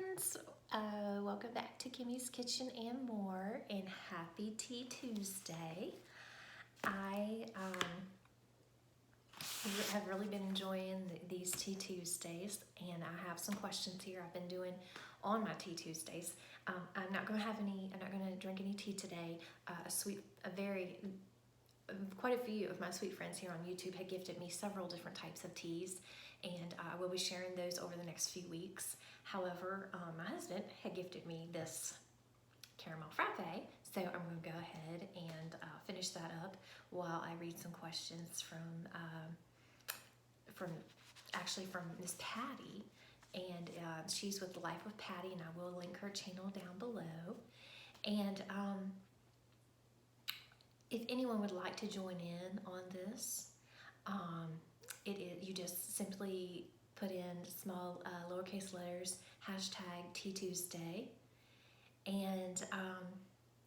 friends, welcome back to Kimmy's Kitchen and More, and happy Tea Tuesday. I have really been enjoying these Tea Tuesdays, and I have some questions here I've been doing on my Tea Tuesdays. I'm not going to drink any tea today. Quite a few of my sweet friends here on YouTube had gifted me several different types of teas, and I will be sharing those over the next few weeks. However, my husband had gifted me this caramel frappe, so I'm going to go ahead and finish that up while I read some questions from Miss Patty, and she's with Life with Patty, and I will link her channel down below. And if anyone would like to join in on this, you just simply put in small lowercase letters, #Tea Tuesday, and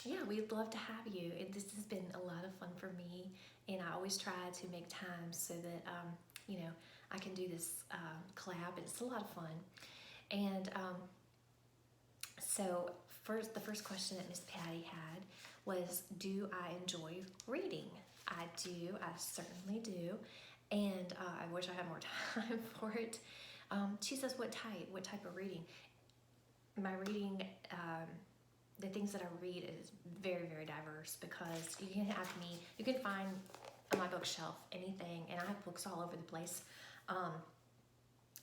yeah, we'd love to have you. This has been a lot of fun for me, and I always try to make time so that I can do this collab. It's a lot of fun. And so the first question that Miss Patty had was, do I enjoy reading? I do, I certainly do, and I wish I had more time for it. She says, what type of reading? My reading, the things that I read is very, very diverse, because you can find on my bookshelf anything, and I have books all over the place.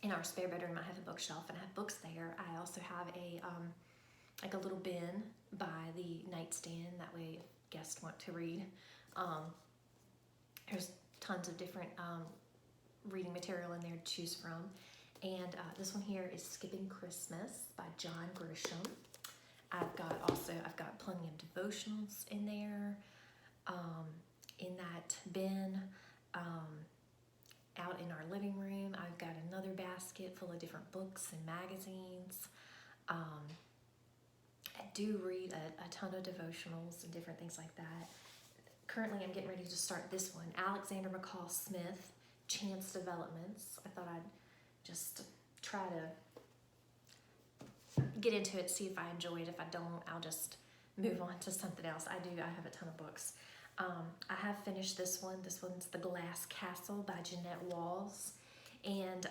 In our spare bedroom, I have a bookshelf, and I have books there. I also have a little bin by the nightstand, that way if guests want to read. There's tons of different reading material in there to choose from. And this one here is Skipping Christmas by John Grisham. I've got plenty of devotionals in there. In that bin, out in our living room, I've got another basket full of different books and magazines. I do read a ton of devotionals and different things like that. Currently, I'm getting ready to start this one, Alexander McCall Smith, Chance Developments. I thought I'd just try to get into it, see if I enjoy it. If I don't, I'll just move on to something else. I have a ton of books. I have finished this one. This one's The Glass Castle by Jeanette Walls. And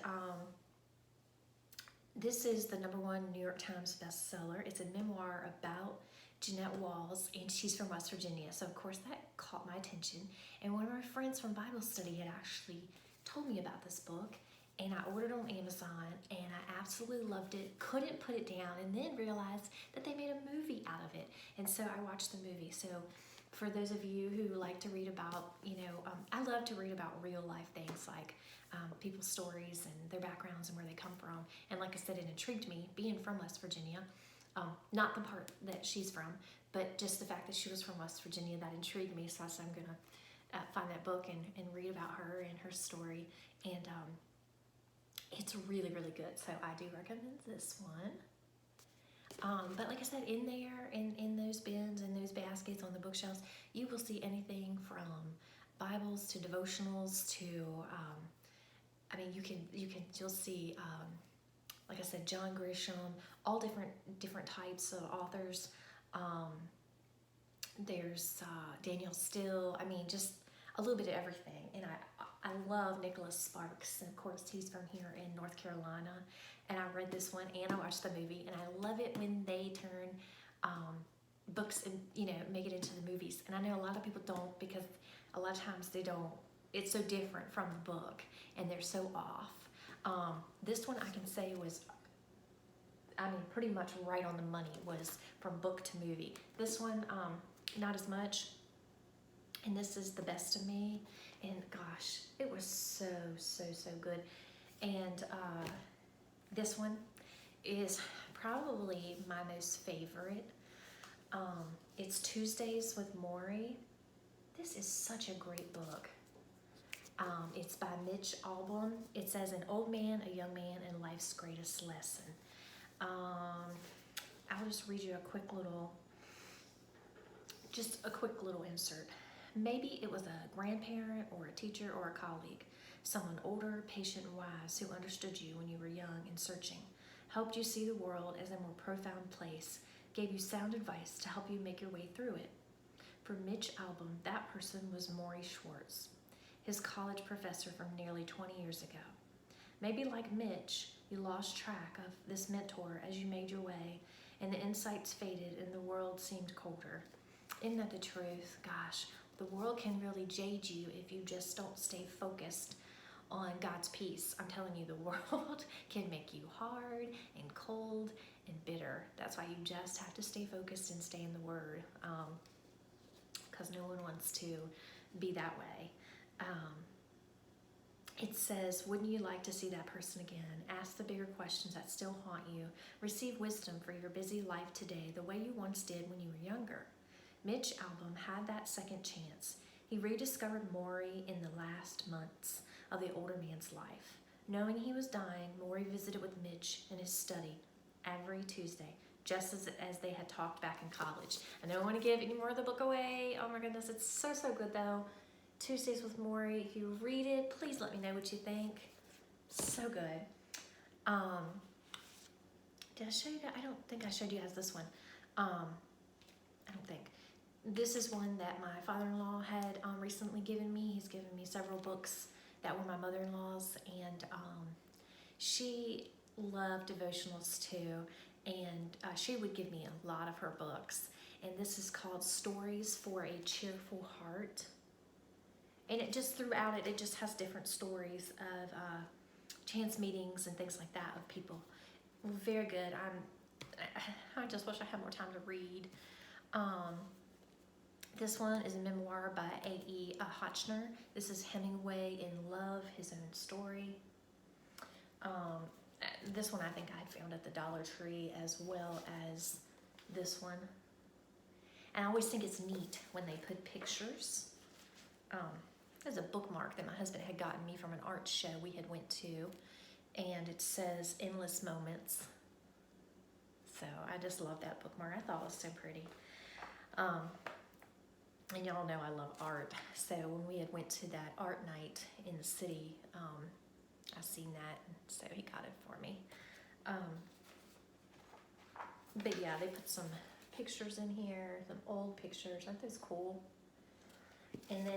this is the #1 New York Times bestseller. It's a memoir about Jeanette Walls, and she's from West Virginia. So of course that caught my attention. And one of my friends from Bible study had actually told me about this book, and I ordered it on Amazon, and I absolutely loved it, couldn't put it down, and then realized that they made a movie out of it. And so I watched the movie. So for those of you who like to read about, I love to read about real life things, like people's stories and their backgrounds and where they come from. And like I said, it intrigued me, being from West Virginia. Not the part that she's from, but just the fact that she was from West Virginia, that intrigued me. So I said, I'm going to find that book and read about her and her story. And it's really, really good. So I do recommend this one. But like I said, in there, in those bins and those baskets on the bookshelves, you will see anything from Bibles to devotionals to, you'll see, like I said, John Grisham, all different types of authors. There's Daniel Steele. Just a little bit of everything. And I love Nicholas Sparks, and of course he's from here in North Carolina. And I read this one and I watched the movie, and I love it when they turn books and make it into the movies. And I know a lot of people don't, because a lot of times they don't. It's so different from the book, and they're so off. This one I can say was, pretty much right on the money, was from book to movie. This one, not as much. And this is The Best of Me, and gosh, it was so, so, so good. And this one is probably my most favorite. It's Tuesdays with Maury. This is such a great book. It's by Mitch Albom. It says, an old man, a young man, and life's greatest lesson. I'll just read you a quick little insert. Maybe it was a grandparent or a teacher or a colleague, someone older, patient, and wise, who understood you when you were young and searching. helped you see the world as a more profound place, gave you sound advice to help you make your way through it. For Mitch Albom, that person was Maury Schwartz, his college professor from nearly 20 years ago. Maybe like Mitch, you lost track of this mentor as you made your way, and the insights faded and the world seemed colder. Isn't that the truth? Gosh, the world can really jade you if you just don't stay focused on God's peace. I'm telling you, the world can make you hard and cold and bitter. That's why you just have to stay focused and stay in the Word, because no one wants to be that way. It says, wouldn't you like to see that person again? Ask the bigger questions that still haunt you. Receive wisdom for your busy life today the way you once did when you were younger. Mitch Albom had that second chance. He rediscovered Maury in the last months of the older man's life. Knowing he was dying, Maury visited with Mitch in his study every Tuesday, just as they had talked back in college. I don't want to give any more of the book away. Oh my goodness, it's so good though. Tuesdays with Maury. If you read it, please let me know what you think. So good. Did I show you that? I don't think I showed you guys this one. I don't think. This is one that my father-in-law had recently given me. He's given me several books that were my mother-in-law's, and she loved devotionals too, and she would give me a lot of her books. And this is called Stories for a Cheerful Heart. And it just throughout it just has different stories of chance meetings and things like that of people. Very good. I just wish I had more time to read. This one is a memoir by A.E. Hotchner. This is Hemingway in Love, his own story. This one I think I found at the Dollar Tree, as well as this one. And I always think it's neat when they put pictures. There's a bookmark that my husband had gotten me from an art show we had went to, and it says Endless Moments. So I just love that bookmark. I thought it was so pretty. And y'all know I love art. So when we had went to that art night in the city, I seen that, so he got it for me. But yeah, they put some pictures in here, some old pictures. Aren't those cool? And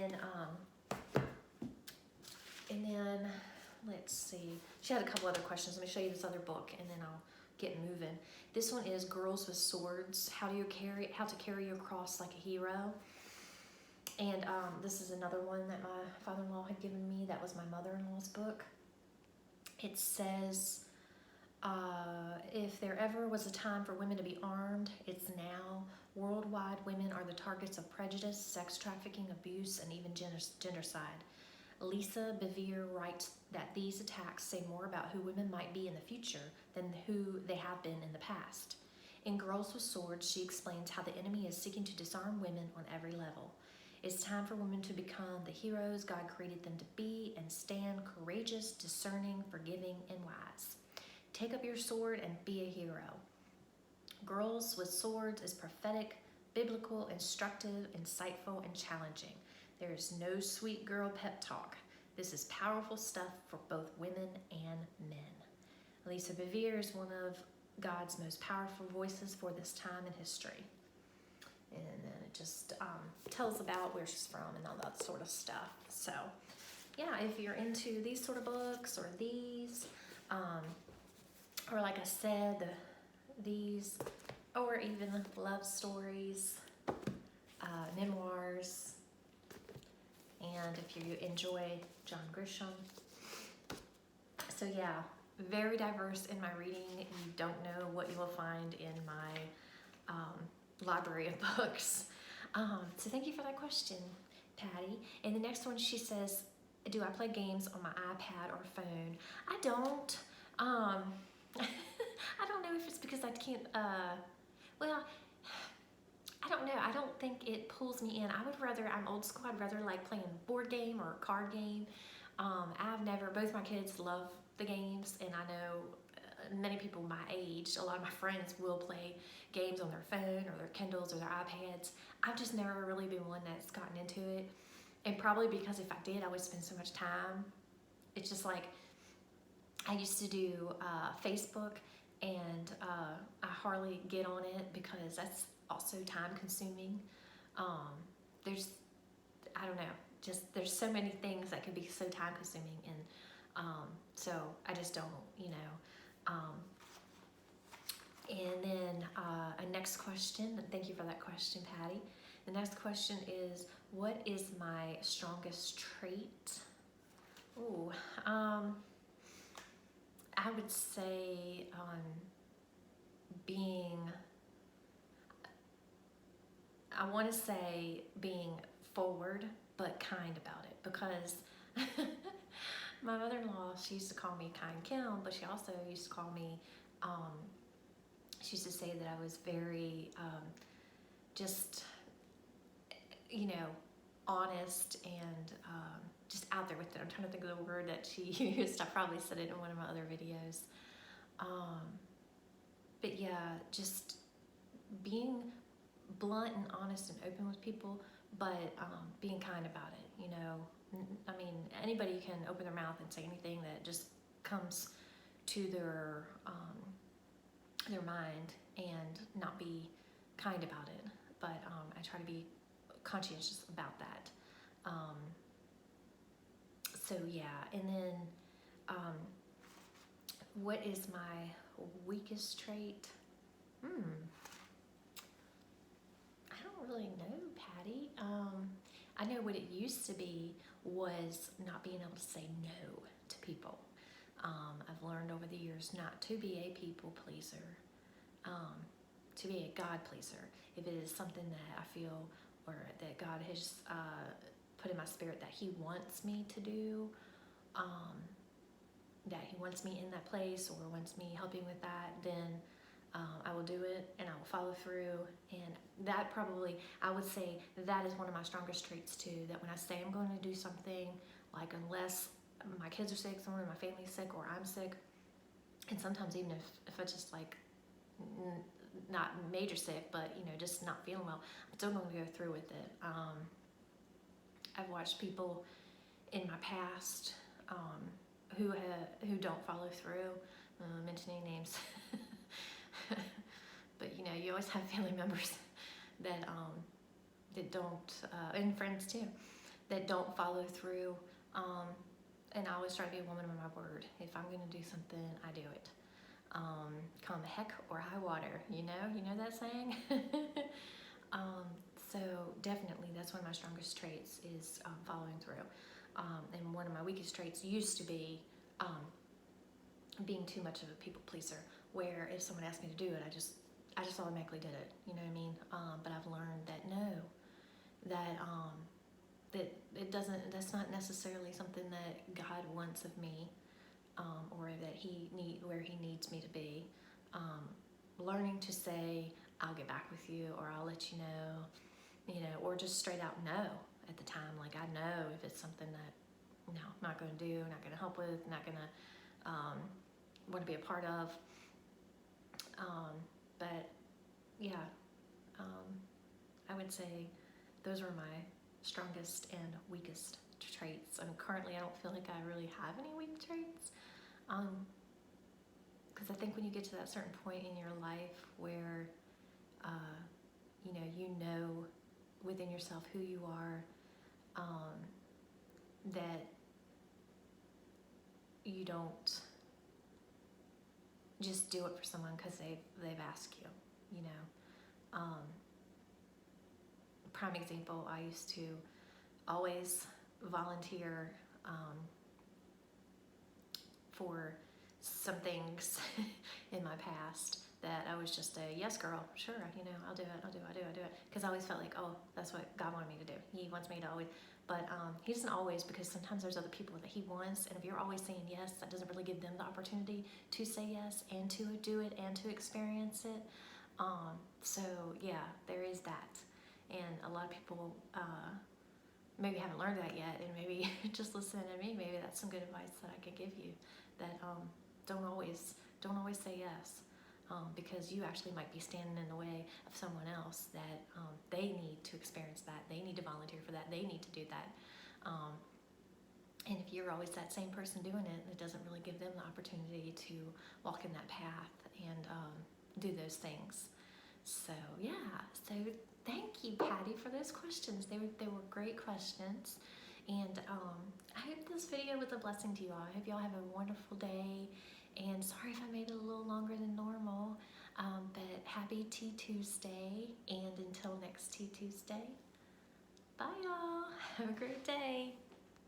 then let's see. She had a couple other questions. Let me show you this other book, and then I'll get moving. This one is Girls with Swords: How to Carry Your Cross Like a Hero. And this is another one that my father-in-law had given me. That was my mother-in-law's book. It says, if there ever was a time for women to be armed, it's now. Worldwide, women are the targets of prejudice, sex trafficking, abuse, and even gendercide. Lisa Bevere writes that these attacks say more about who women might be in the future than who they have been in the past. In Girls with Swords, she explains how the enemy is seeking to disarm women on every level. It's time for women to become the heroes God created them to be and stand courageous, discerning, forgiving, and wise. Take up your sword and be a hero. Girls with Swords is prophetic, biblical, instructive, insightful, and challenging. There is no sweet girl pep talk. This is powerful stuff for both women and men. Lisa Bevere is one of God's most powerful voices for this time in history. And then it just tells about where she's from and all that sort of stuff. So, yeah, if you're into these sort of books or these, or like I said, these, or even love stories, memoirs, and if you enjoy John Grisham. So yeah, very diverse in my reading. You don't know what you will find in my library of books. So thank you for that question, Patty. And the next one, she says, do I play games on my iPad or phone? I don't. I don't know if it's because I can't, well, I don't know. I don't think it pulls me in. I'm old school. I'd rather like playing board game or card game. Both my kids love the games, and I know many people my age, a lot of my friends will play games on their phone or their Kindles or their iPads. I've just never really been one that's gotten into it. And probably because if I did, I would spend so much time. It's just like, I used to do Facebook, and I hardly get on it because that's also time consuming. There's, I don't know, just there's so many things that could be so time consuming, and so I just don't, and then a next question, thank you for that question, Patty. The next question is, what is my strongest trait? Ooh, I would say being, I want to say being forward but kind about it, because my mother-in-law, she used to call me Kind Kim, but she also used to call me, she used to say that I was very just, honest and just out there with it. I'm trying to think of the word that she used. I probably said it in one of my other videos. But yeah, just being blunt and honest and open with people, but being kind about it. I mean, anybody can open their mouth and say anything that just comes to their mind and not be kind about it. But I try to be conscientious about that. So yeah, and then what is my weakest trait? I don't really know, Patty. I know what it used to be was not being able to say no to people. I've learned over the years not to be a people pleaser, to be a God pleaser. If it is something that I feel or that God has put in my spirit that He wants me to do, that He wants me in that place or wants me helping with that, then I will do it and I will follow through. And that probably, I would say that is one of my strongest traits too, that when I say I'm going to do something, like unless my kids are sick, someone in my family's sick, or I'm sick, and sometimes even if I just like not major sick, but just not feeling well, I'm still going to go through with it. I've watched people in my past who don't follow through, mentioning names, but you always have family members that don't, and friends too, that don't follow through. And I always try to be a woman of my word. If I'm going to do something, I do it. Come heck or high water, you know that saying? So definitely that's one of my strongest traits is following through. And one of my weakest traits used to be being too much of a people pleaser, where if someone asked me to do it, I just automatically did it, you know what I mean? But I've learned that that it doesn't, that's not necessarily something that God wants of me, or that where He needs me to be. Learning to say, I'll get back with you, or I'll let you know, or just straight out no at the time. Like, I know if it's something that, I'm not going to do, not going to help with, not going to want to be a part of. But yeah, I would say those are my strongest and weakest traits. I mean, currently I don't feel like I really have any weak traits. Because I think when you get to that certain point in your life where, you know within yourself who you are, that you don't just do it for someone because they've asked you, Prime example, I used to always volunteer for some things in my past that I was just a yes girl, sure, I'll do it, because I always felt like, oh, that's what God wanted me to do. He wants me to always, but He doesn't always, because sometimes there's other people that He wants, and if you're always saying yes, that doesn't really give them the opportunity to say yes and to do it and to experience it. So yeah, there is that, and a lot of people maybe haven't learned that yet, and maybe just listen to me. Maybe that's some good advice that I could give you. That don't always say yes, because you actually might be standing in the way of someone else that they need to experience that. They need to volunteer for that. They need to do that. And if you're always that same person doing it, it doesn't really give them the opportunity to walk in that path and do those things. So yeah, so thank you, Patty, for those questions. They were great questions. And I hope this video was a blessing to you all. I hope y'all have a wonderful day. And sorry if I made it a little longer than normal. But happy Tea Tuesday. And until next Tea Tuesday, bye y'all. Have a great day.